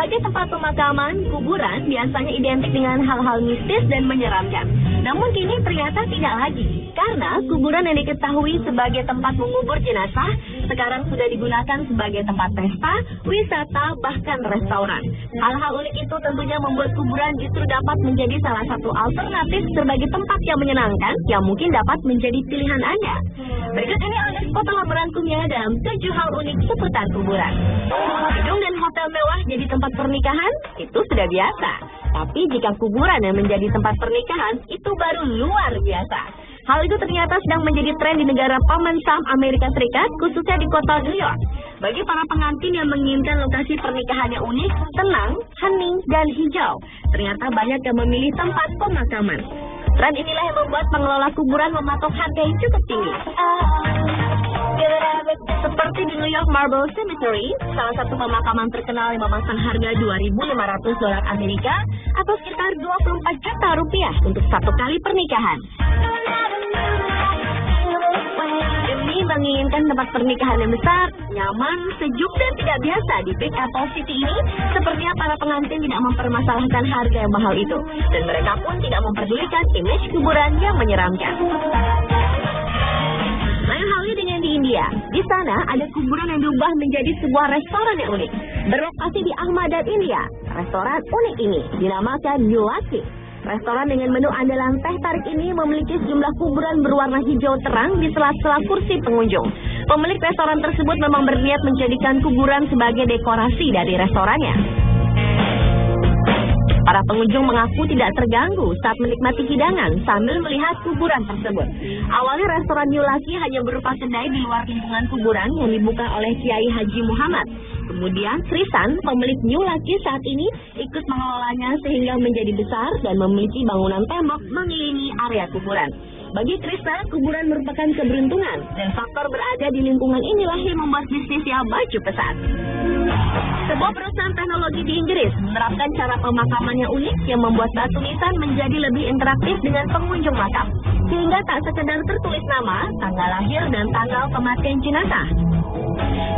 Sebagai tempat pemakaman, kuburan biasanya identik dengan hal-hal mistis dan menyeramkan. Namun kini ternyata tidak lagi, karena kuburan yang diketahui sebagai tempat mengubur jenazah sekarang sudah digunakan sebagai tempat pesta, wisata, bahkan restoran. Hal-hal unik itu tentunya membuat kuburan justru dapat menjadi salah satu alternatif sebagai tempat yang menyenangkan yang mungkin dapat menjadi pilihan Anda. Berikut ini Alex telah merangkumnya dalam 7 hal unik seputar kuburan. Gedung dan hotel mewah jadi tempat pernikahan, itu sudah biasa. Tapi jika kuburan yang menjadi tempat pernikahan, itu baru luar biasa. Hal itu ternyata sedang menjadi tren di negara Paman Sam, Amerika Serikat, khususnya di kota New York. Bagi para pengantin yang menginginkan lokasi pernikahan yang unik, tenang, hening, dan hijau, ternyata banyak yang memilih tempat pemakaman. Tren inilah yang membuat pengelola kuburan mematok harga yang cukup tinggi. Seperti di New York Marble Cemetery, salah satu pemakaman terkenal yang memasang harga $2.500 Amerika atau sekitar 24 juta rupiah untuk satu kali pernikahan. Demi menginginkan tempat pernikahan yang besar, nyaman, sejuk, dan tidak biasa di Big Apple City ini, sepertinya para pengantin tidak mempermasalahkan harga yang mahal itu, dan mereka pun tidak memperdulikan image kuburan yang menyeramkan. Lain halnya dengan di India. Di sana ada kuburan yang diubah menjadi sebuah restoran yang unik. Berlokasi di Ahmedabad, India, restoran unik ini dinamakan New Lucky. Restoran dengan menu andalan teh tarik ini memiliki sejumlah kuburan berwarna hijau terang di sela-sela kursi pengunjung. Pemilik restoran tersebut memang berniat menjadikan kuburan sebagai dekorasi dari restorannya. Para pengunjung mengaku tidak terganggu saat menikmati hidangan sambil melihat kuburan tersebut. Awalnya restoran New Lucky hanya berupa kedai di luar lingkungan kuburan yang dibuka oleh Kiai Haji Muhammad. Kemudian Trisan, pemilik New Lucky saat ini, ikut mengelolanya sehingga menjadi besar dan memiliki bangunan tembok mengelilingi area kuburan. Bagi Krishna, kuburan merupakan keberuntungan dan faktor berada di lingkungan inilah yang membuat bisnisnya maju pesat. Sebuah perusahaan teknologi di Inggris menerapkan cara pemakaman yang unik yang membuat batu nisan menjadi lebih interaktif dengan pengunjung makam, sehingga tak sekedar tertulis nama, tanggal lahir, dan tanggal kematian jenazah.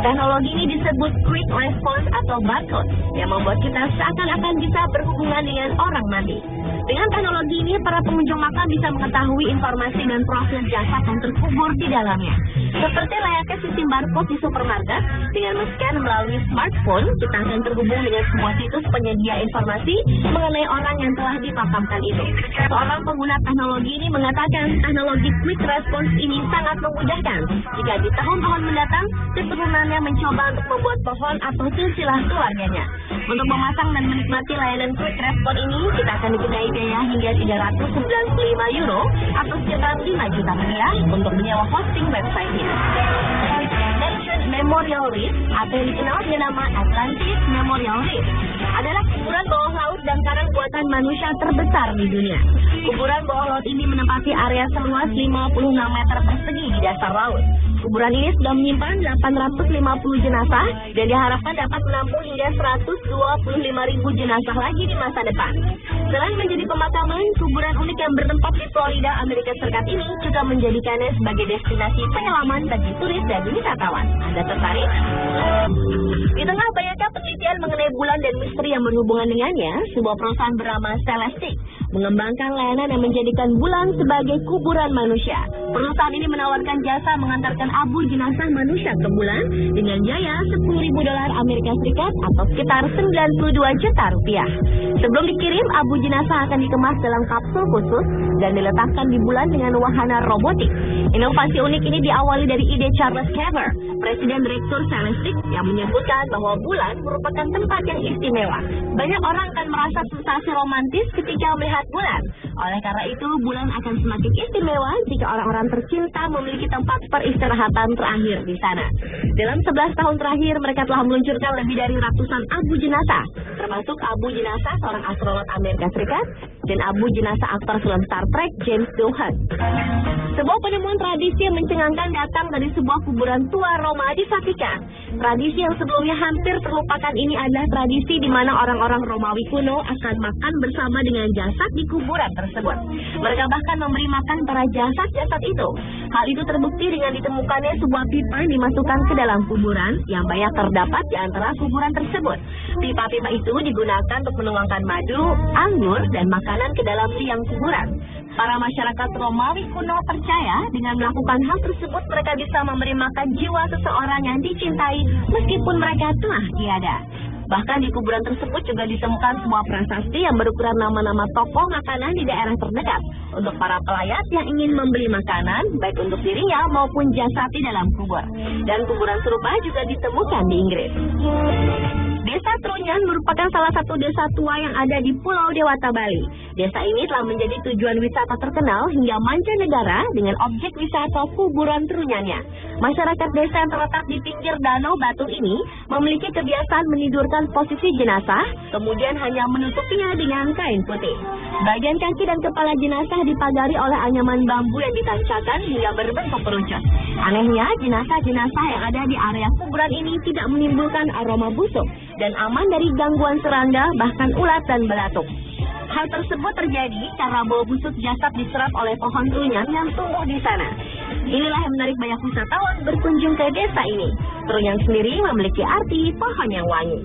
Teknologi ini disebut Quick Response atau barcode yang membuat kita seakan-akan bisa berhubungan dengan orang mati. Dengan teknologi ini, para pengunjung makam bisa mengetahui informasi dan profil jasad yang terkubur di dalamnya. Seperti layaknya sistem barcode di supermarket, dengan men-scan melalui smartphone, kita akan terhubung dengan sebuah situs penyedia informasi mengenai orang yang telah dimakamkan itu. Seorang pengguna teknologi ini mengatakan teknologi Quick Response ini sangat memudahkan jika di tahun-tahun mendatang keturunannya mencoba untuk membuat pohon atau silsilah keluarganya. Untuk memasang dan menikmati layanan Quick Response ini, kita akan dikenai biaya hingga €395 atau sekitar 5 juta rupiah untuk menyewa hosting websitenya. Nation Memorial Reef atau yang dikenal dengan nama Atlantis Memorial Reef adalah kuburan bawah laut dan karang buatan manusia terbesar di dunia. Kuburan bawah laut ini menempati area seluas 56 meter persegi di dasar laut. Kuburan ini sudah menyimpan 850 jenazah dan diharapkan dapat menampung hingga 125.000 jenazah lagi di masa depan. Selain menjadi pemakaman, kuburan unik yang bertempat di Florida, Amerika Serikat ini juga menjadikannya sebagai destinasi penyelaman bagi turis dan wisatawan. Anda tertarik? Di tengah banyaknya penelitian mengenai bulan dan misteri yang berhubungan dengannya, sebuah perusahaan bernama Celestic mengembangkan layanan yang menjadikan bulan sebagai kuburan manusia. Perusahaan ini menawarkan jasa mengantarkan abu jenazah manusia ke bulan dengan biaya $10.000 Amerika Serikat atau sekitar 92 juta rupiah. Sebelum dikirim, abu jenazah akan dikemas dalam kapsul khusus dan diletakkan di bulan dengan wahana robotik. Inovasi unik ini diawali dari ide Charles Caver, Presiden Direktur Celestic, yang menyebutkan bahwa bulan merupakan tempat yang istimewa. Banyak orang akan merasa sensasi romantis ketika melihat bulan. Oleh karena itu, bulan akan semakin istimewa jika orang-orang tercinta memiliki tempat peristirahatan terakhir di sana. Dalam 11 tahun terakhir, mereka telah meluncurkan lebih dari ratusan abu jenazah, termasuk abu jenazah seorang astronot Amerika Serikat, dan abu jenazah aktor film Star Trek James Doohan. Sebuah penemuan tradisi yang mencengangkan datang dari sebuah kuburan tua Roma di Vatikan. Tradisi yang sebelumnya hampir terlupakan ini adalah tradisi di mana orang-orang Romawi kuno akan makan bersama dengan jasad di kuburan tersebut. Mereka bahkan memberi makan para jasad-jasad itu. Hal itu terbukti dengan ditemukannya sebuah pipa yang dimasukkan ke dalam kuburan yang banyak terdapat di antara kuburan tersebut. Pipa-pipa itu digunakan untuk menuangkan madu, anggur, dan makanan ke dalam liang kuburan. Para masyarakat Romawi kuno percaya dengan melakukan hal tersebut mereka bisa memberi makan jiwa seseorang yang dicintai meskipun mereka telah tiada. Bahkan di kuburan tersebut juga ditemukan sebuah prasasti yang berukuran nama-nama tokoh makanan di daerah terdekat untuk para pelayat yang ingin membeli makanan baik untuk dirinya maupun jasad di dalam kubur. Dan kuburan serupa juga ditemukan di Inggris. Desa Trunyan merupakan salah satu desa tua yang ada di Pulau Dewata, Bali. Desa ini telah menjadi tujuan wisata terkenal hingga mancanegara dengan objek wisata kuburan Trunyannya. Masyarakat desa yang terletak di pinggir danau batu ini memiliki kebiasaan menidurkan posisi jenazah, kemudian hanya menutupinya dengan kain putih. Bagian kaki dan kepala jenazah dipagari oleh anyaman bambu yang ditancapkan hingga berbentuk kerucut. Anehnya, jenazah-jenazah yang ada di area kuburan ini tidak menimbulkan aroma busuk dan aman dari gangguan serangga, bahkan ulat dan belatung. Hal tersebut terjadi karena bau busuk jasad diserap oleh pohon trunyan yang tumbuh di sana. Inilah yang menarik banyak wisatawan berkunjung ke desa ini. Trunyan sendiri memiliki arti pohon yang wangi.